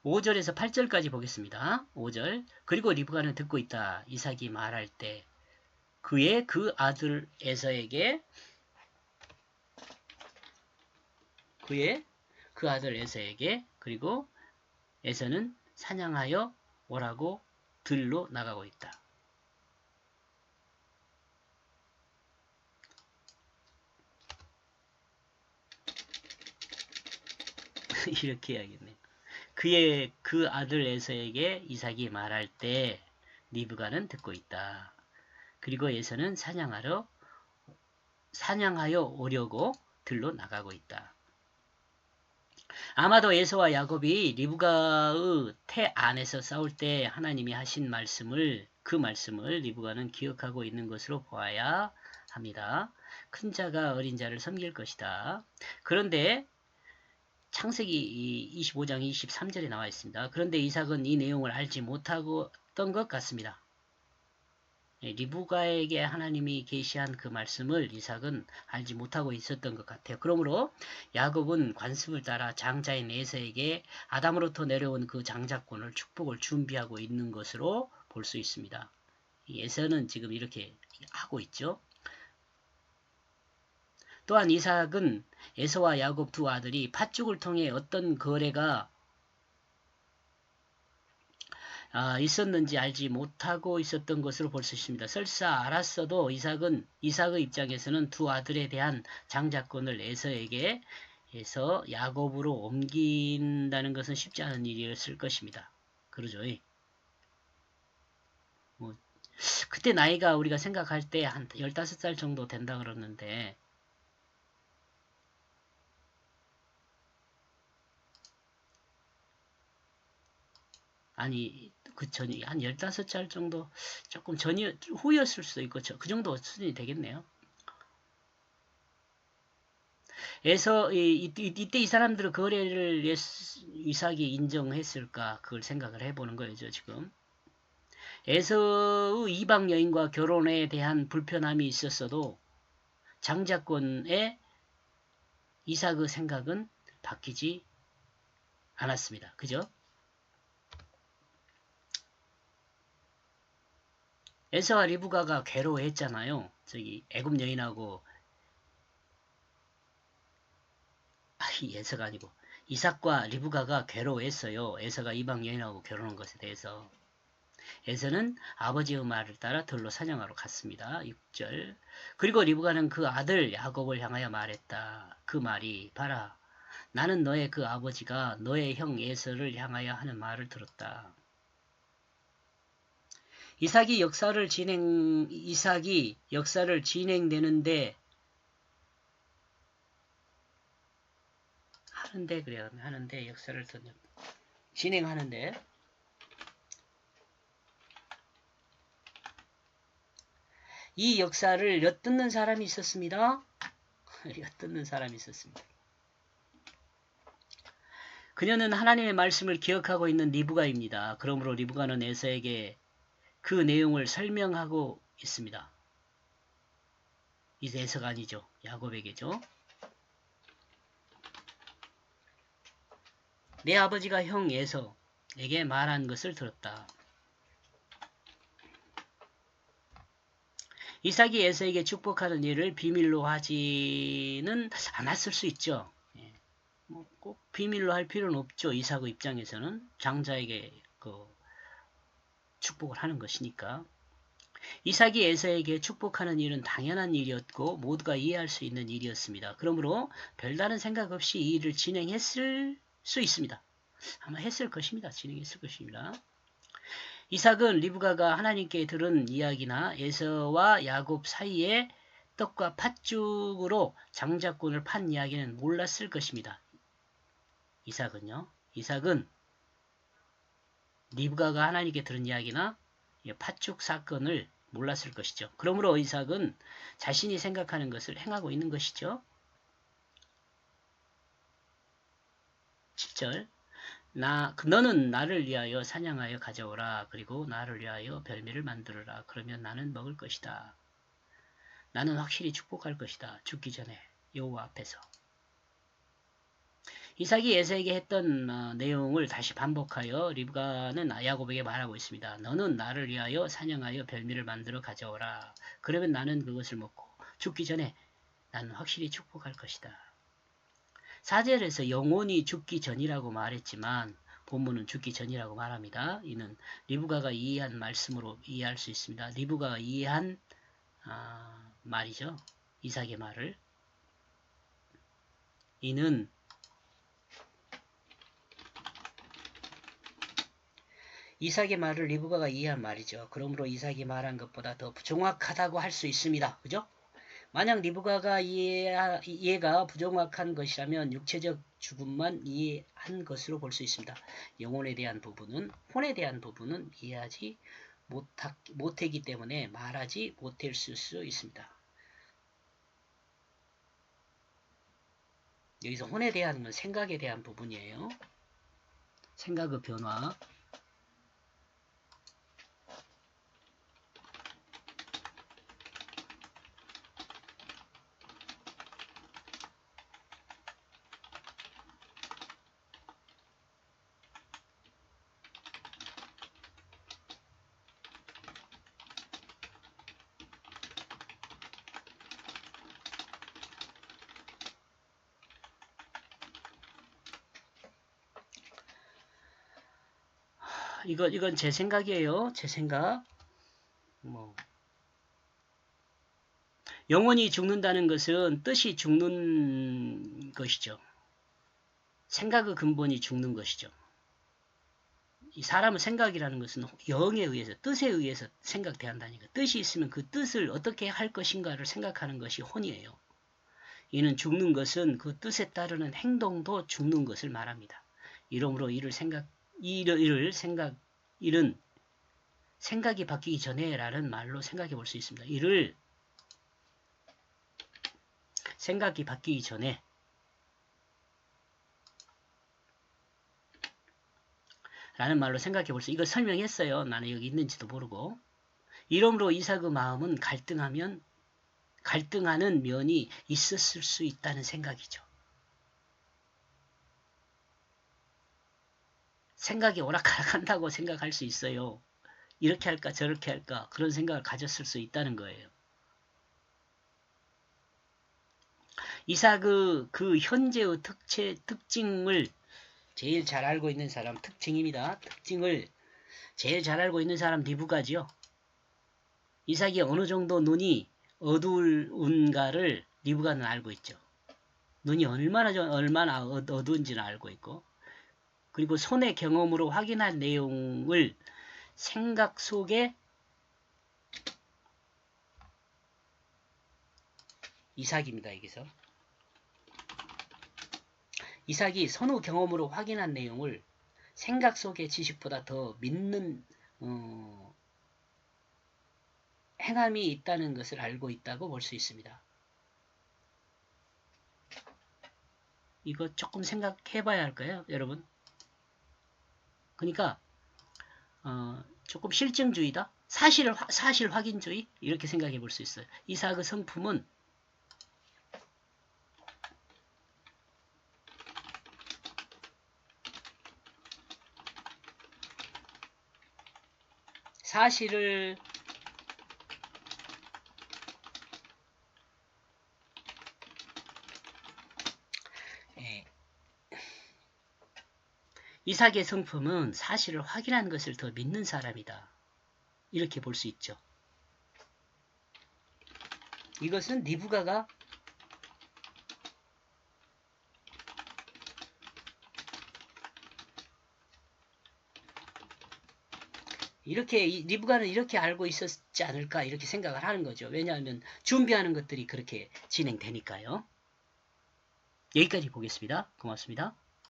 5절에서 8절까지 보겠습니다. 5절. 그리고 리브가는 듣고 있다. 이삭이 말할 때 그의 그 아들 에서에게 그리고 에서는 사냥하여 오라고 들로 나가고 있다. 이렇게 해야겠네. 그의 그 아들 에서에게 이삭이 말할 때 리브가는 듣고 있다. 그리고 에서는 사냥하여 오려고 들로 나가고 있다. 아마도 에서와 야곱이 리브가의 태 안에서 싸울 때 하나님이 하신 그 말씀을 리브가는 기억하고 있는 것으로 보아야 합니다. 큰 자가 어린 자를 섬길 것이다. 그런데 창세기 25장 23절에 나와 있습니다. 그런데 이삭은 이 내용을 알지 못하던 것 같습니다. 리브가에게 하나님이 계시한 그 말씀을 이삭은 알지 못하고 있었던 것 같아요. 그러므로 야곱은 관습을 따라 장자인 에서에게 아담으로부터 내려온 그 장자권을 축복을 준비하고 있는 것으로 볼 수 있습니다. 에서는 지금 이렇게 하고 있죠. 또한 이삭은 에서와 야곱 두 아들이 팥죽을 통해 어떤 거래가 있었는지 알지 못하고 있었던 것으로 볼 수 있습니다. 설사 알았어도 이삭의 입장에서는 두 아들에 대한 장자권을 에서 야곱으로 옮긴다는 것은 쉽지 않은 일이었을 것입니다. 그러죠. 그때 나이가 우리가 생각할 때 한 15살 정도 된다 그러는데 아니 그 전이 한 15살 정도 조금 후였을 수도 있고 그 정도 수준이 되겠네요. 이때 이 사람들은 거래를 이삭이 인정했을까 그걸 생각을 해보는 거죠 지금. 에서의 이방 여인과 결혼에 대한 불편함이 있었어도 장자권에 이삭의 생각은 바뀌지 않았습니다. 그죠? 에서와 리브가가 괴로워했잖아요. 저기 애굽 여인하고 에서가 아니고 이삭과 리브가가 괴로워했어요. 에서가 이방 여인하고 결혼한 것에 대해서. 에서는 아버지의 말을 따라 들로 사냥하러 갔습니다. 6절. 그리고 리브가는 그 아들 야곱을 향하여 말했다. 그 말이 봐라. 나는 너의 그 아버지가 너의 형 에서를 향하여 하는 말을 들었다. 이삭이 역사를 진행되는데 하는데 역사를 진행하는데 이 역사를 엿듣는 사람이 있었습니다. 엿듣는 사람이 있었습니다. 그녀는 하나님의 말씀을 기억하고 있는 리브가입니다. 그러므로 리브가는 에서에게 그 내용을 설명하고 있습니다. 이제 에서가 아니죠. 야곱에게죠. 내 아버지가 형 에서에게 말한 것을 들었다. 이삭이 에서에게 축복하는 일을 비밀로 하지는 않았을 수 있죠. 꼭 비밀로 할 필요는 없죠. 이삭의 입장에서는 장자에게 축복을 하는 것이니까. 이삭이 에서에게 축복하는 일은 당연한 일이었고 모두가 이해할 수 있는 일이었습니다. 그러므로 별다른 생각 없이 이 일을 진행했을 수 있습니다. 아마 했을 것입니다. 진행했을 것입니다. 이삭은 리브가가 하나님께 들은 이야기나 에서와 야곱 사이에 떡과 팥죽으로 장자권을 판 이야기는 몰랐을 것입니다. 이삭은 리브가가 하나님께 들은 이야기나 팥죽 사건을 몰랐을 것이죠. 그러므로 이삭은 자신이 생각하는 것을 행하고 있는 것이죠. 7절 너는 나를 위하여 사냥하여 가져오라. 그리고 나를 위하여 별미를 만들어라. 그러면 나는 먹을 것이다. 나는 확실히 축복할 것이다. 죽기 전에 여호와 앞에서. 이삭이 에서에게 했던 내용을 다시 반복하여 리브가는 야곱에게 말하고 있습니다. 너는 나를 위하여 사냥하여 별미를 만들어 가져오라. 그러면 나는 그것을 먹고 죽기 전에 나는 확실히 축복할 것이다. 4절에서 영혼이 죽기 전이라고 말했지만 본문은 죽기 전이라고 말합니다. 이는 리브가가 이해한 말씀으로 이해할 수 있습니다. 리브가가 이해한 말이죠. 이삭의 말을. 이는 이삭의 말을 리브가가 이해한 말이죠. 그러므로 이삭이 말한 것보다 더 정확하다고 할 수 있습니다. 그죠? 만약 리브가가 이해가 부정확한 것이라면 육체적 죽음만 이해한 것으로 볼 수 있습니다. 영혼에 대한 부분은, 혼에 대한 부분은 이해하지 못했기 때문에 말하지 못했을 수 있습니다. 여기서 혼에 대한 건 생각에 대한 부분이에요. 생각의 변화. 이건 제 생각이에요. 제 생각. 영혼이 죽는다는 것은 뜻이 죽는 것이죠. 생각의 근본이 죽는 것이죠. 이 사람의 생각이라는 것은 영에 의해서, 뜻에 의해서 생각돼한다니까. 뜻이 있으면 그 뜻을 어떻게 할 것인가를 생각하는 것이 혼이에요. 이는 죽는 것은 그 뜻에 따르는 행동도 죽는 것을 말합니다. 이러므로 일은 생각이 바뀌기 전에 라는 말로 생각해 볼 수 있습니다. 이를 생각이 바뀌기 전에 라는 말로 생각해 볼 수, 이거 설명했어요. 나는 여기 있는지도 모르고. 이러므로 이삭의 마음은 갈등하는 면이 있었을 수 있다는 생각이죠. 생각이 오락가락한다고 생각할 수 있어요. 이렇게 할까 저렇게 할까 그런 생각을 가졌을 수 있다는 거예요. 이삭의 그 현재의 특징을 제일 잘 알고 있는 사람, 특징입니다. 특징을 제일 잘 알고 있는 사람 리브가지요. 이삭이 어느 정도 눈이 어두운가를 리브가는 알고 있죠. 눈이 얼마나 어두운지는 알고 있고, 그리고 손의 경험으로 확인한 내용을 생각 속에 이삭입니다. 여기서 이삭이 선후 경험으로 확인한 내용을 생각 속의 지식보다 더 믿는 행함이 있다는 것을 알고 있다고 볼 수 있습니다. 이거 조금 생각해 봐야 할까요, 여러분? 그러니까 조금 실증주의다? 사실 확인주의? 이렇게 생각해 볼 수 있어요. 이삭의 성품은 사실을 이삭의 성품은 사실을 확인한 것을 더 믿는 사람이다. 이렇게 볼 수 있죠. 이것은 리브가가 리브가는 이렇게 알고 있었지 않을까 이렇게 생각을 하는 거죠. 왜냐하면 준비하는 것들이 그렇게 진행되니까요. 여기까지 보겠습니다. 고맙습니다.